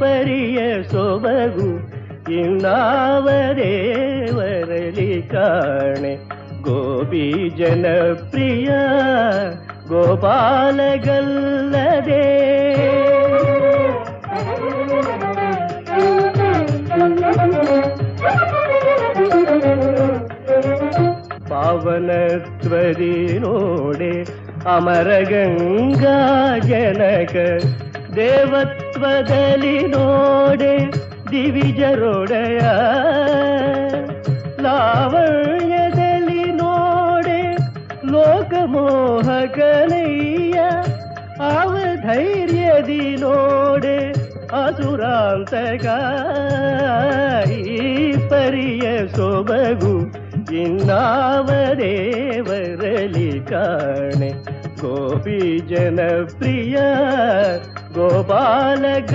ಪರಿಯ ಸೊಬಗು ಇನ್ನಾವ ದೇವರಲಿ ಕಾಣೆ. ಗೋಪಿ ಜನಪ್ರಿಯ ಗೋಪಾಲಗಲ್ಲದೆ. ಪಾವನತ್ವದಿ ನೋಡೆ ಅಮರ ಗಂಗಾ ಜನಕ. ದೇವತ್ವದಲ್ಲಿ ನೋಡೆ ದಿವಿಜರೊಡೆಯ. ಲಾವಣ್ಯದಲ್ಲಿ ನೋಡೆ ಲೋಕಮೋಹಕನಯ್ಯ. ಅವಧೈರ್ಯದಿ ನೋಡೆ ಅಸುರಾಂತಕ. ಈ ಪರಿಯ ಸೊಬಗು ಇನ್ನಾವ ದೇವರಲಿ ಕಾಣೆ. ಗೋಪಿ ಜನಪ್ರಿಯ ಗೋಪಾಲ